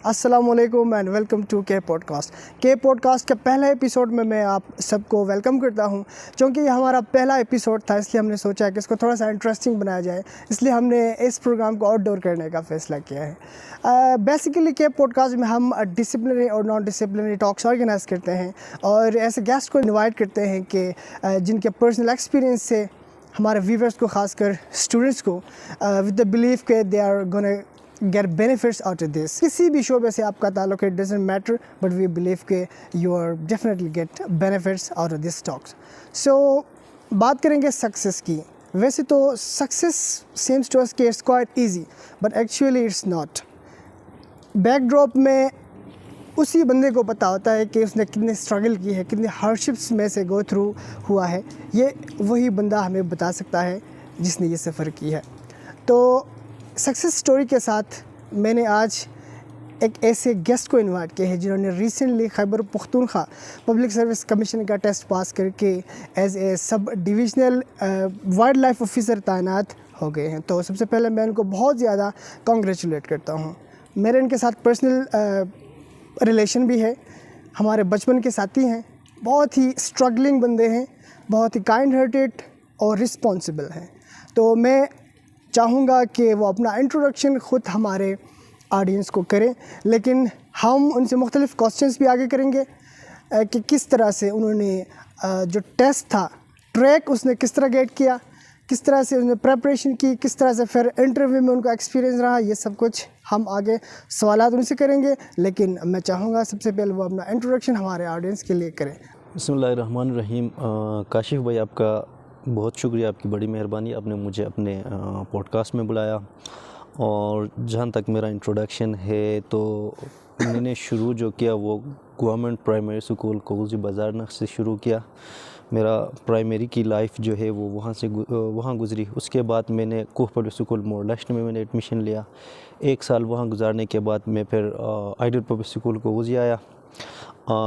السلام علیکم and welcome to کے پوڈ کاسٹ کے پہلے ایپیسوڈ میں آپ سب کو ویلکم کرتا ہوں. چونکہ یہ ہمارا پہلا ایپیسوڈ تھا اس لیے ہم نے سوچا کہ اس کو تھوڑا سا انٹرسٹنگ بنایا جائے, اس لیے ہم نے اس پروگرام کو آؤٹ ڈور کرنے کا فیصلہ کیا ہے. بیسیکلی کے پوڈ کاسٹ میں ہم ڈسپلنری اور نان ڈسپلنری ٹاکس آرگنائز کرتے ہیں اور ایسے گیسٹ کو انوائٹ کرتے ہیں کہ جن کے پرسنل ایکسپیرینس سے ہمارے ویورز کو, خاص کر اسٹوڈنٹس کو, ود دا بلیف کہ they are gonna get benefits out of this. کسی بھی شعبے سے آپ کا تعلق ہے, it doesn't matter, but we believe کہ you are definitely get benefits out of this talks. So بات کریں گے سکسیس کی. ویسے تو سکسیس seems to us کہ it's quite easy, but actually it's not. Back drop میں اسی بندے کو پتہ ہوتا ہے کہ اس نے کتنے اسٹرگل کی ہے, کتنے ہارڈشپس میں سے گو تھرو ہوا ہے. یہ وہی بندہ ہمیں بتا سکتا ہے جس نے یہ سفر کی ہے. تو سکسیس سٹوری کے ساتھ میں نے آج ایک ایسے گیسٹ کو انوائٹ کیا ہے جنہوں نے recently Khyber Pakhtunkhwa Public Service Commission کا ٹیسٹ پاس کر کے as a sub divisional wildlife officer تعینات ہو گئے ہیں. تو سب سے پہلے میں ان کو بہت زیادہ کانگریچولیٹ کرتا ہوں. میرے ان کے ساتھ پرسنل ریلیشن بھی ہے, ہمارے بچپن کے ساتھی ہیں, بہت ہی اسٹرگلنگ بندے ہیں, بہت ہی کائنڈ ہارٹیڈ اور رسپانسبل ہیں. تو میں چاہوں گا کہ وہ اپنا انٹروڈکشن خود ہمارے آڈینس کو کریں, لیکن ہم ان سے مختلف کوسچنس بھی آگے کریں گے کہ کس طرح سے انہوں نے جو ٹیسٹ تھا, ٹریک اس نے کس طرح گیٹ کیا, کس طرح سے انہوں نے پریپریشن کی, کس طرح سے پھر انٹرویو میں ان کا ایکسپیرینس رہا. یہ سب کچھ ہم آگے سوالات ان سے کریں گے, لیکن میں چاہوں گا سب سے پہلے وہ اپنا انٹروڈکشن ہمارے آڈینس کے لیے کریں. بسم اللہ الرحمن الرحیم. کاشف بھائی, آپ کا بہت شکریہ, آپ کی بڑی مہربانی, آپ نے مجھے اپنے پوڈ کاسٹ میں بلایا. اور جہاں تک میرا انٹروڈکشن ہے تو میں نے شروع جو کیا وہ گورنمنٹ پرائمری اسکول کوزی بازار نخ سے شروع کیا. میرا پرائمری کی لائف جو ہے وہ وہاں گزری. اس کے بعد میں نے کوہ پبلک اسکول موڑ لشٹ میں نے ایڈمیشن لیا. 1 سال وہاں گزارنے کے بعد میں پھر آئیڈل پبلک اسکول کوزی آیا.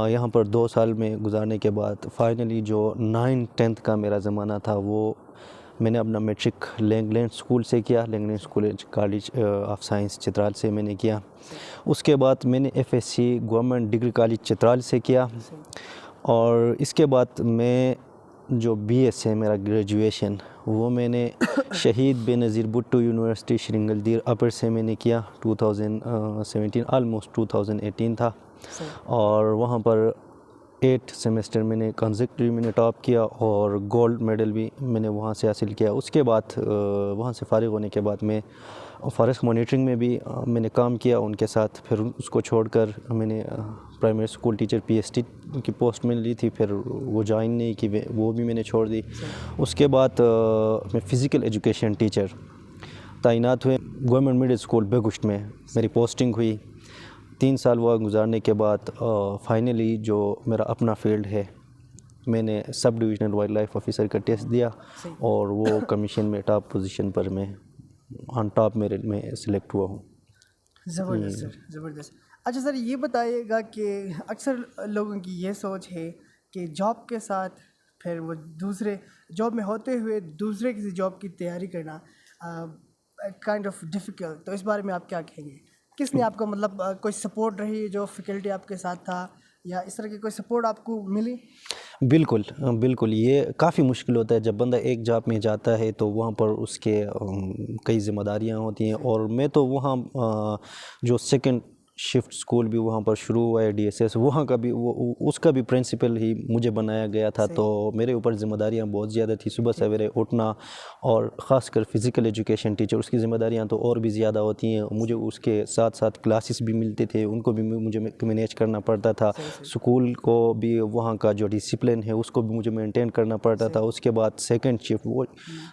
یہاں پر 2 سال میں گزارنے کے بعد فائنلی جو 9th-10th کا میرا زمانہ تھا وہ میں نے اپنا میٹرک لینگلینڈ اسکول سے کیا, Langland school college of science Chitral سے میں نے کیا. اس کے بعد میں نے FSC government degree college Chitral سے کیا. اور اس کے بعد میں جو BS ہے میرا گریجویشن وہ میں نے شہید بے نظیر بھٹو یونیورسٹی شرنگلدیر اپر سے میں نے کیا. 2017 آلموسٹ 2018 تھا. اور وہاں پر 8 سیمسٹر میں نے کنزیکٹیو میں نے ٹاپ کیا اور گولڈ میڈل بھی میں نے وہاں سے حاصل کیا. اس کے بعد وہاں سے فارغ ہونے کے بعد میں فارسٹ مانیٹرنگ میں بھی میں نے کام کیا ان کے ساتھ. پھر اس کو چھوڑ کر میں نے پرائمری اسکول ٹیچر PST کی پوسٹ میں لی تھی, پھر وہ جوائن نہیں کی, وہ بھی میں نے چھوڑ دی. اس کے بعد میں فزیکل ایجوکیشن ٹیچر تعینات ہوئے گورنمنٹ مڈل اسکول بیگشت میں میری پوسٹنگ ہوئی. 3 سال وہاں گزارنے کے بعد فائنلی جو میرا اپنا فیلڈ ہے میں نے sub divisional wildlife officer کا ٹیسٹ دیا اور وہ کمیشن میں ٹاپ پوزیشن پر میں آن ٹاپ میرٹ میں سلیکٹ ہوا ہوں. زبردست سر, زبردست. اچھا سر, یہ بتائیے گا کہ اکثر لوگوں کی یہ سوچ ہے کہ جاب کے ساتھ پھر وہ دوسرے جاب میں ہوتے ہوئے دوسرے کسی جاب کی تیاری کرنا کائنڈ آف ڈیفیکلٹ. تو اس بارے میں آپ کیا کہیں گے؟ کس نے آپ کو مطلب کوئی سپورٹ رہی جو فیکلٹی آپ کے ساتھ تھا, یا اس طرح کی کوئی سپورٹ آپ کو ملی؟ بالکل یہ کافی مشکل ہوتا ہے جب بندہ ایک جاب میں جاتا ہے تو وہاں پر اس کے کئی ذمہ داریاں ہوتی ہیں. اور میں تو وہاں جو سیکنڈ شفٹ اسکول بھی وہاں پر شروع ہوا ہے DSS, وہاں کا بھی اس کا بھی پرنسپل ہی مجھے بنایا گیا تھا. تو میرے اوپر ذمہ داریاں بہت زیادہ تھی, صبح سویرے اٹھنا, اور خاص کر فزیکل ایجوکیشن ٹیچر اس کی ذمہ داریاں تو اور بھی زیادہ ہوتی ہیں. مجھے اس کے ساتھ ساتھ کلاسز بھی ملتے تھے, ان کو بھی مجھے مینیج کرنا پڑتا تھا. اسکول کو بھی وہاں کا جو ڈسپلن ہے اس کو بھی مجھے مینٹین کرنا پڑتا تھا. اس کے بعد سیکنڈ شفٹ وہ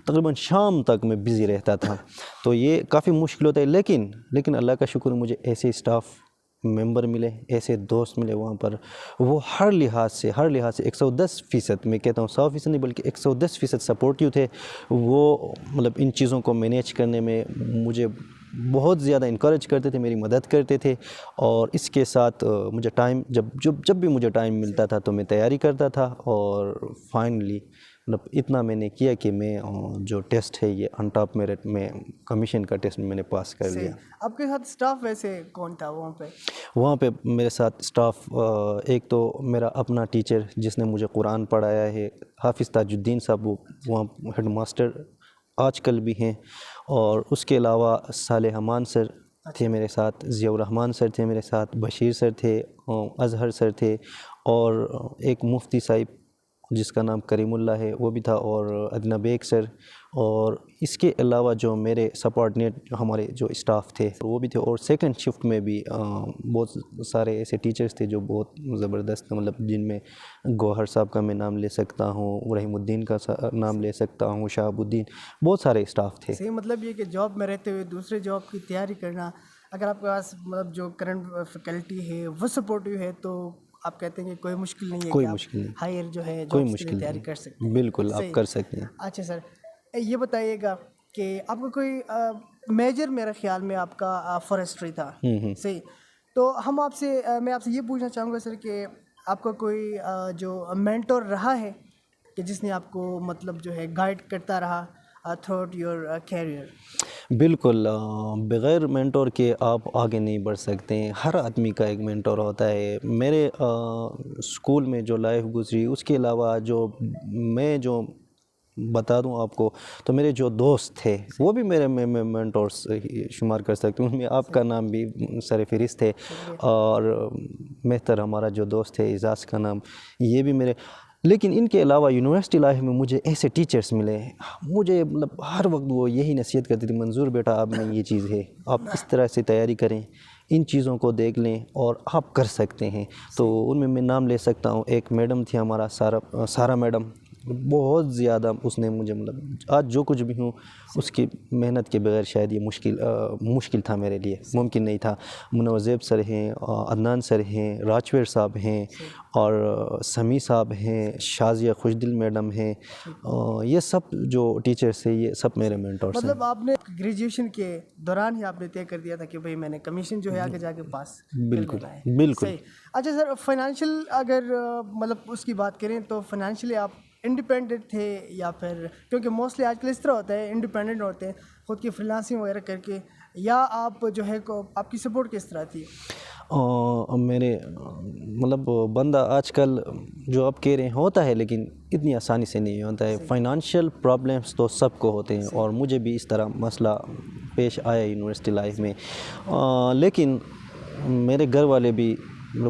تقریباً شام تک میں بزی رہتا تھا. تو یہ کافی مشکل ہوتا ہے, لیکن اللہ کا شکر مجھے ایسے اسٹاف ممبر ملے, ایسے دوست ملے وہاں پر, وہ ہر لحاظ سے 110%, میں کہتا ہوں 100% نہیں بلکہ 110% سپورٹیو تھے. وہ مطلب ان چیزوں کو مینیج کرنے میں مجھے بہت زیادہ انکریج کرتے تھے, میری مدد کرتے تھے. اور اس کے ساتھ مجھے ٹائم جب بھی مجھے ٹائم ملتا تھا تو میں تیاری کرتا تھا, اور فائنلی مطلب اتنا میں نے کیا کہ میں جو ٹیسٹ ہے یہ ان ٹاپ میرٹ میں کمیشن کا ٹیسٹ میں نے پاس کر لیا. آپ کے ساتھ اسٹاف ویسے کون تھا وہاں پہ؟ وہاں پہ میرے ساتھ اسٹاف ایک تو میرا اپنا ٹیچر جس نے مجھے قرآن پڑھایا ہے، حافظ تاج الدین صاحب، وہ وہاں ہیڈ ماسٹر آج کل بھی ہیں. اور اس کے علاوہ صالح امان سر تھے میرے ساتھ، ضیاء الرحمن سر تھے میرے ساتھ، بشیر سر تھے، اظہر سر تھے، اور ایک مفتی صاحب جس کا نام کریم اللہ ہے وہ بھی تھا، اور ادنیٰ بیگ سر. اور اس کے علاوہ جو میرے سپارڈینیٹ ہمارے جو اسٹاف تھے وہ بھی تھے. اور سیکنڈ شفٹ میں بھی بہت سارے ایسے ٹیچرز تھے جو بہت زبردست، مطلب جن میں گوہر صاحب کا میں نام لے سکتا ہوں، رحیم الدین کا نام لے سکتا ہوں، شہاب الدین، بہت سارے اسٹاف تھے. صحیح. مطلب یہ کہ جاب میں رہتے ہوئے دوسرے جاب کی تیاری کرنا، اگر آپ کے پاس مطلب جو کرنٹ فیکلٹی ہے وہ سپورٹیو ہے تو آپ کہتے ہیں کہ کوئی مشکل نہیں ہے، کوئی کہ مشکل نہیں، آپ ہائر جو ہے کوئی جابس کی مشکل تیاری نہیں، کر سکتے ہیں. بالکل آپ کر سکتے ہیں. اچھا سر، یہ بتائیے گا کہ آپ کا کوئی میجر میرے خیال میں آپ کا فارسٹری تھا. صحیح. تو میں آپ سے یہ پوچھنا چاہوں گا سر کہ آپ کا کوئی جو مینٹور رہا ہے کہ جس نے آپ کو مطلب جو ہے گائیڈ کرتا رہا تھرو آؤٹ یور کیریئر؟ بالکل، بغیر مینٹور کے آپ آگے نہیں بڑھ سکتے ہیں. ہر آدمی کا ایک مینٹور ہوتا ہے. میرے اسکول میں جو لائف گزری، اس کے علاوہ میں جو بتا دوں آپ کو، تو میرے جو دوست تھے وہ بھی میرے مینٹورس شمار کر سکتے ہیں. ان میں آپ کا نام بھی سر فہرست ہے، اور مہتر ہمارا جو دوست ہے اعزاز کا نام، یہ بھی میرے. لیکن ان کے علاوہ یونیورسٹی لائف میں مجھے ایسے ٹیچرز ملے، مجھے مطلب ہر وقت وہ یہی نصیحت کرتی تھی، منظور بیٹا آپ میں یہ چیز ہے، آپ اس طرح سے تیاری کریں، ان چیزوں کو دیکھ لیں اور آپ کر سکتے ہیں. تو ان میں نام لے سکتا ہوں. ایک میڈم تھی ہمارا سارا میڈم، بہت زیادہ اس نے مجھے مطلب آج جو کچھ بھی ہوں اس کی محنت کے بغیر شاید یہ مشکل تھا میرے لیے، ممکن نہیں تھا. منوزیب سر ہیں، عدنان سر ہیں، راجویر صاحب ہیں، اور سمیع صاحب ہیں، شازیہ خوشدل میڈم ہیں، یہ سب جو ٹیچرس ہیں یہ سب میرے مینٹورس ہیں. مطلب آپ نے گریجویشن کے دوران ہی آپ نے طے کر دیا تھا کہ بھئی میں نے کمیشن جو ہے آگے جا کے پاس بالکل کرنا ہے. بالکل. صحیح. اچھا سر، فائنینشیل اگر مطلب اس کی بات کریں تو فائنینشلی آپ انڈیپینڈنٹ تھے یا پھر، کیونکہ موسٹلی آج کل اس طرح ہوتا ہے انڈیپینڈنٹ ہوتے ہیں خود کی فریلانسنگ وغیرہ کر کے، یا آپ جو ہے آپ کی سپورٹ کس طرح تھی؟ میرے مطلب بندہ آج کل جو آپ کہہ رہے ہیں ہوتا ہے، لیکن اتنی آسانی سے نہیں ہوتا ہے. فائنانشیل پرابلمس تو سب کو ہوتے ہیں، اور مجھے بھی اس طرح مسئلہ پیش آیا یونیورسٹی لائف میں. لیکن میرے گھر والے بھی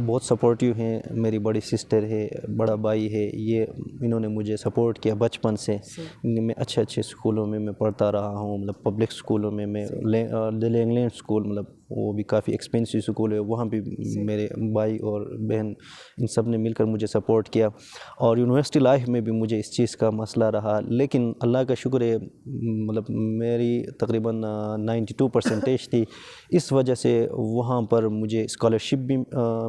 بہت سپورٹیو ہیں. میری بڑی سسٹر ہے، بڑا بھائی ہے، انہوں نے مجھے سپورٹ کیا بچپن سے. میں اچھے اسکولوں میں پڑھتا رہا ہوں، مطلب پبلک اسکولوں میں دلی انگلینڈ اسکول، مطلب وہ بھی کافی ایکسپینسو اسکول ہے، وہاں بھی میرے بھائی اور بہن ان سب نے مل کر مجھے سپورٹ کیا. اور یونیورسٹی لائف میں بھی مجھے اس چیز کا مسئلہ رہا، لیکن اللہ کا شکر ہے مطلب میری تقریباً 92% تھی. اس وجہ سے وہاں پر مجھے اسکالرشپ بھی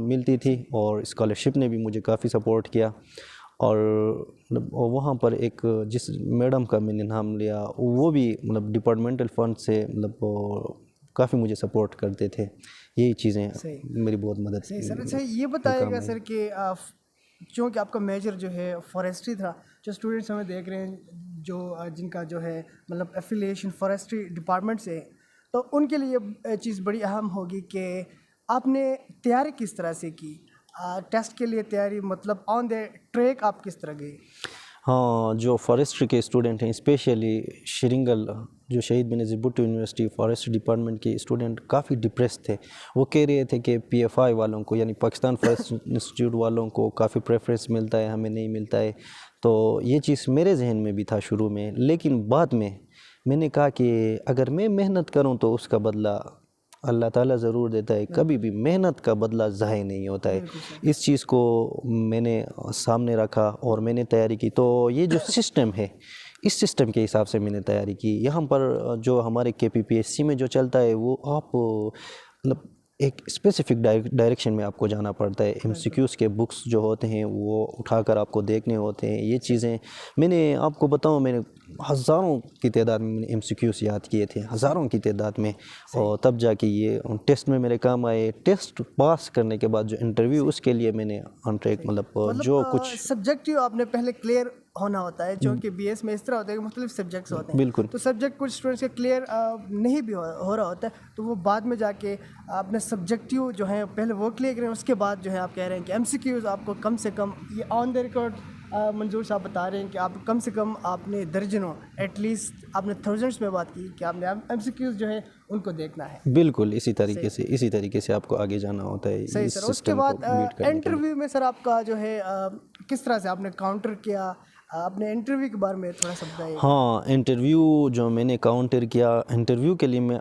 ملتی تھی، اور اسکالرشپ نے بھی مجھے کافی سپورٹ کیا. اور وہاں پر ایک جس میڈم کا میں نے نام لیا، وہ بھی مطلب ڈپارٹمنٹل فنڈ سے مطلب کافی مجھے سپورٹ کرتے تھے. یہی چیزیں میری بہت مدد کی. سر اچھا یہ بتائیے گا سر کہ چونکہ آپ کا میجر جو ہے فارسٹری تھا، جو اسٹوڈنٹس ہمیں دیکھ رہے ہیں جن کا جو ہے مطلب ایفیلیشن فارسٹری ڈپارٹمنٹ سے، تو ان کے لیے یہ چیز بڑی اہم ہوگی کہ آپ نے تیاری کس طرح سے کی، ٹیسٹ کے لیے تیاری، مطلب آن دا ٹریک آپ کس طرح گئے؟ ہاں، جو فارسٹری کے اسٹوڈنٹ ہیں، اسپیشلی شرنگل جو شہید Benazir Bhutto university forest department کے اسٹوڈنٹ کافی ڈپریس تھے. وہ کہہ رہے تھے کہ PFI والوں کو، یعنی پاکستان فارسٹ انسٹیٹیوٹ والوں کو کافی پریفرنس ملتا ہے، ہمیں نہیں ملتا ہے. تو یہ چیز میرے ذہن میں بھی تھا شروع میں، لیکن بعد میں نے کہا کہ اگر میں محنت کروں تو اس کا بدلہ اللہ تعالیٰ ضرور دیتا ہے. کبھی بھی محنت کا بدلہ ضائع نہیں ہوتا ہے. اس چیز کو میں نے سامنے رکھا اور میں نے تیاری کی. تو یہ جو سسٹم ہے، اس سسٹم کے حساب سے میں نے تیاری کی. یہاں پر جو ہمارے KPPSC میں جو چلتا ہے، وہ آپ مطلب ایک اسپیسیفک ڈائریکشن میں آپ کو جانا پڑتا ہے. MCQs کے بکس جو ہوتے ہیں وہ اٹھا کر آپ کو دیکھنے ہوتے ہیں. یہ چیزیں میں نے آپ کو بتاؤں، میں نے ہزاروں کی تعداد میں MCQs یاد کیے تھے، ہزاروں کی تعداد میں، اور تب جا کے یہ ٹیسٹ میں میرے کام آئے. ٹیسٹ پاس کرنے کے بعد جو انٹرویو، اس کے لیے میں نے آن ٹریک مطلب جو کچھ سبجیکٹیو آپ نے پہلے کلیئر ہونا ہوتا ہے، چونکہ بی ایس میں اس طرح ہوتا ہے کہ مختلف سبجیکٹس ہوتے ہیں. بالکل. تو سبجیکٹ کچھ اسٹوڈنٹس کا کلیئر نہیں بھی ہو رہا ہوتا ہے، تو وہ بعد میں جا کے اپنے سبجیکٹیو جو ہیں پہلے وہ کلیئر کریں، اس کے بعد جو ہے آپ کہہ رہے ہیں کہ ایم سی کیوز آپ کو کم سے کم، یہ آن دا ریکارڈ منظور صاحب بتا رہے ہیں کہ آپ کم سے کم آپ نے درجنوں، ایٹ لیسٹ آپ نے تھاؤزنڈس میں بات کی کہ آپ نے ایم سی کیوز جو ہے ان کو دیکھنا ہے. بالکل اسی طریقے سے آپ کو آگے جانا ہوتا ہے. صحیح سر. اس کے بعد انٹرویو میں سر آپ کا جو ہے کس طرح سے آپ نے کاؤنٹر کیا؟ اپنے انٹرویو کے بارے میں تھوڑا سا بتائیے. ہاں، انٹرویو جو میں نے کاؤنٹر کیا، انٹرویو کے لیے میں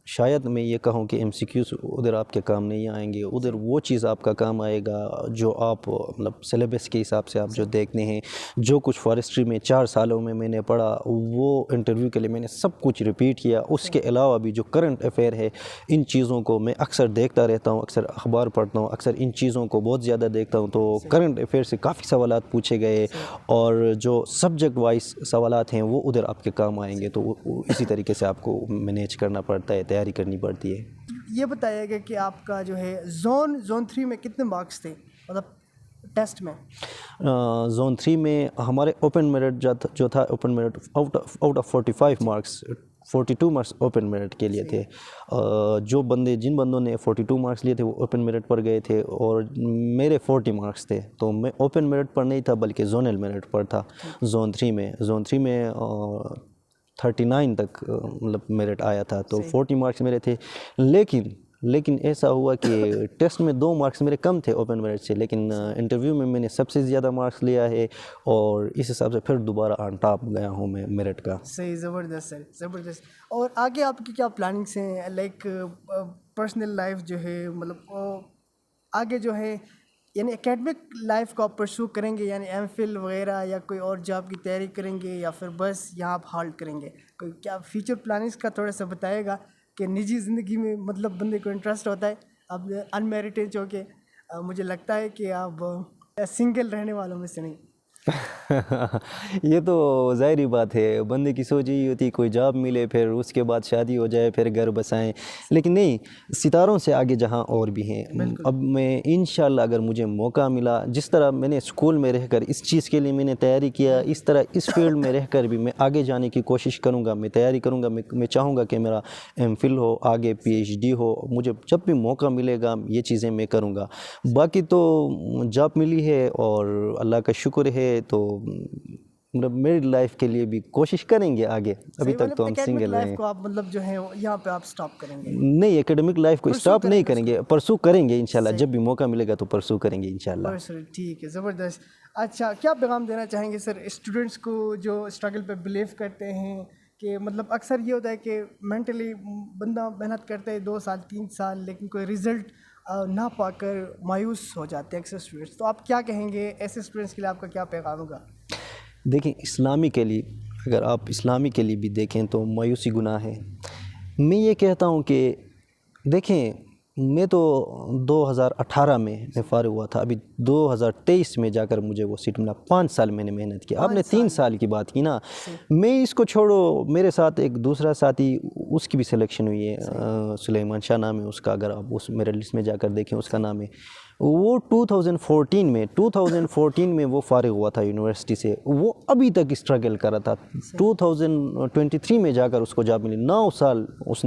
شاید میں یہ کہوں کہ ایم سی کیوز ادھر آپ کے کام نہیں آئیں گے. ادھر وہ چیز آپ کا کام آئے گا جو آپ مطلب سلیبس کے حساب سے آپ جو دیکھتے ہیں، جو کچھ فارسٹری میں 4 سالوں میں نے پڑھا، وہ انٹرویو کے لیے میں نے سب کچھ ریپیٹ کیا. اس کے علاوہ بھی جو کرنٹ افیئر ہے، ان چیزوں کو میں اکثر دیکھتا رہتا ہوں، اکثر اخبار پڑھتا ہوں، اکثر ان چیزوں کو بہت زیادہ دیکھتا ہوں. تو کرنٹ افیئر سے کافی سوالات پوچھے گئے، اور جو سبجیکٹ وائز سوالات ہیں وہ ادھر آپ کے کام آئیں گے. تو اسی طریقے سے آپ کو مینیج کرنا پڑتا ہے، تیاری کرنی پڑتی ہے. یہ بتائیے گا کہ آپ کا جو ہے زون 3 میں کتنے مارکس تھے مطلب ٹیسٹ میں؟ زون 3 میں ہمارے اوپن میرٹ جو تھا، open merit out of 45 marks 42 marks open merit کے لیے تھے. جن بندوں نے 42 مارکس لیے تھے وہ اوپن میرٹ پر گئے تھے، اور میرے 40 مارکس تھے. تو میں اوپن میرٹ پر نہیں تھا بلکہ زونل میرٹ پر تھا. زون 3 میں 39 تک مطلب میرٹ آیا تھا. تو 40 مارکس میرے تھے. لیکن ایسا ہوا کہ ٹیسٹ میں 2 مارکس میرے کم تھے اوپن میرٹ سے، لیکن انٹرویو میں نے سب سے زیادہ مارکس لیا ہے، اور اس حساب سے پھر دوبارہ آن ٹاپ گیا ہوں میں میرٹ کا. صحیح، زبردست سر، زبردست. اور آگے آپ کی کیا پلاننگس ہیں؟ لائک پرسنل لائف جو ہے، مطلب آگے جو ہے یعنی اکیڈمک لائف کو آپ پرسو کریں گے، یعنی ایم فل وغیرہ، یا کوئی اور جاب کی تیاری کریں گے، یا پھر بس یہاں آپ ہالٹ کریں گے؟ کوئی کیا فیوچر پلاننگس کا تھوڑا سا بتائے گا کہ نجی زندگی میں مطلب بندے کو انٹرسٹ ہوتا ہے. اب ان میرڈ جو کہ مجھے لگتا ہے کہ آپ سنگل رہنے والوں میں سے نہیں. یہ تو ظاہری بات ہے، بندے کی سوچ یہی ہوتی کوئی جاب ملے، پھر اس کے بعد شادی ہو جائے، پھر گھر بسائیں. لیکن نہیں، ستاروں سے آگے جہاں اور بھی ہیں. اب میں انشاءاللہ اگر مجھے موقع ملا، جس طرح میں نے اسکول میں رہ کر اس چیز کے لیے میں نے تیاری کیا، اس طرح اس فیلڈ میں رہ کر بھی میں آگے جانے کی کوشش کروں گا، میں تیاری کروں گا. میں چاہوں گا کہ میرا ایم فل ہو، آگے پی ایچ ڈی ہو. مجھے جب بھی موقع ملے گا یہ چیزیں میں کروں گا. باقی تو جاب ملی ہے اور اللہ کا شکر ہے. تو مطلب میری لائف کے لیے بھی کوشش کریں گے آگے. ابھی تک تو ہم سنگل ہیں. کو آپ مطلب جو ہے یہاں پہ آپ سٹاپ کریں گے؟ نہیں، اکیڈمک لائف کو سٹاپ نہیں کریں گے، پرسو کریں گے انشاءاللہ. جب بھی موقع ملے گا تو پرسو کریں گے انشاءاللہ. ٹھیک ہے، زبردست. اچھا، کیا پیغام دینا چاہیں گے سر اسٹوڈنٹس کو جو اسٹرگل پہ بلیو کرتے ہیں؟ کہ مطلب اکثر یہ ہوتا ہے کہ مینٹلی بندہ محنت کرتا ہے 2 سال 3 سال، لیکن کوئی رزلٹ نہ پا کر مایوس ہو جاتے ہیں اکثر اسٹوڈنٹس. تو آپ کیا کہیں گے ایسے اسٹوڈنٹس کے لیے؟ آپ کا کیا پیغام ہوگا؟ دیکھیں، اگر آپ اسلامی کے لیے بھی دیکھیں تو مایوسی گناہ ہے. میں یہ کہتا ہوں کہ دیکھیں، میں تو 2018 میں فارغ ہوا تھا. ابھی 2023 میں جا کر مجھے وہ سیٹ ملا. 5 سال میں نے محنت کی. آپ نے 3 سال کی بات کی نا. میں اس کو چھوڑو، میرے ساتھ ایک دوسرا ساتھی، اس کی بھی سلیکشن ہوئی ہے، سلیمان شاہ نام ہے اس کا. اگر آپ اس میرے لسٹ میں جا کر دیکھیں اس کا نام ہے. وہ 2014 میں وہ فارغ ہوا تھا یونیورسٹی سے. وہ ابھی تک اسٹرگل کر رہا تھا. 2023 میں جا کر اس کو جاب ملی. 9 سال اس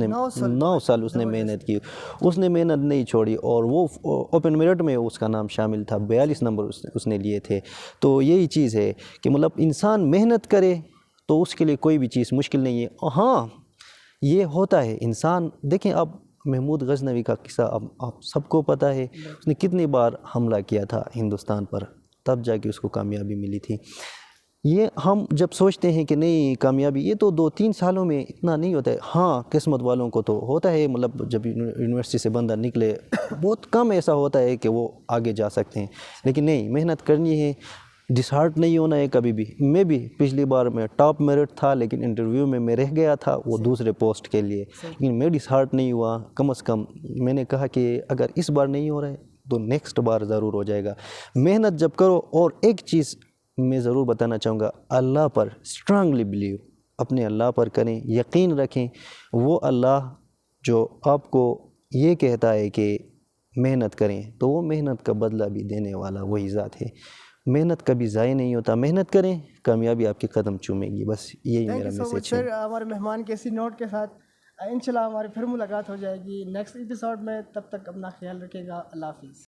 نے محنت کی. اس نے محنت نہیں چھوڑی، اور وہ اوپن میرٹ میں اس کا نام شامل تھا. 42 نمبر اس نے لیے تھے. تو یہی چیز ہے کہ مطلب انسان محنت کرے تو اس کے لیے کوئی بھی چیز مشکل نہیں ہے. ہاں، یہ ہوتا ہے انسان. دیکھیں، اب محمود غزنوی کا قصہ آپ سب کو پتہ ہے. اس نے کتنی بار حملہ کیا تھا ہندوستان پر، تب جا کے اس کو کامیابی ملی تھی. یہ ہم جب سوچتے ہیں کہ نہیں کامیابی یہ تو 2-3 سالوں میں اتنا نہیں ہوتا ہے. ہاں، قسمت والوں کو تو ہوتا ہے. مطلب جب یونیورسٹی سے بندہ نکلے، بہت کم ایسا ہوتا ہے کہ وہ آگے جا سکتے ہیں. لیکن نہیں، محنت کرنی ہے، ڈس ہارٹ نہیں ہونا ہے کبھی بھی. میں بھی پچھلی بار میں ٹاپ میرٹ تھا، لیکن انٹرویو میں رہ گیا تھا وہ دوسرے پوسٹ کے لیے. لیکن میں ڈس ہارٹ نہیں ہوا. کم از کم میں نے کہا کہ اگر اس بار نہیں ہو رہا ہے تو نیکسٹ بار ضرور ہو جائے گا. محنت جب کرو. اور ایک چیز میں ضرور بتانا چاہوں گا، اللہ پر اسٹرانگلی بلیو، اپنے اللہ پر کریں، یقین رکھیں. وہ اللہ جو آپ کو یہ کہتا ہے کہ محنت کریں، تو وہ محنت کا بدلہ بھی دینے والا وہی ذات ہے. محنت کبھی ضائع نہیں ہوتا, محنت کریں, کامیابی آپ کے قدم چومے گی, بس یہی تھینک میرا یو سو مچ میسیج ہے. سر. ہمارے مہمان کے اسی نوٹ کے ساتھ انشاءاللہ ہماری پھر ملاقات ہو جائے گی نیکسٹ ایپیسوڈ میں. تب تک اپنا خیال رکھے گا. اللہ حافظ.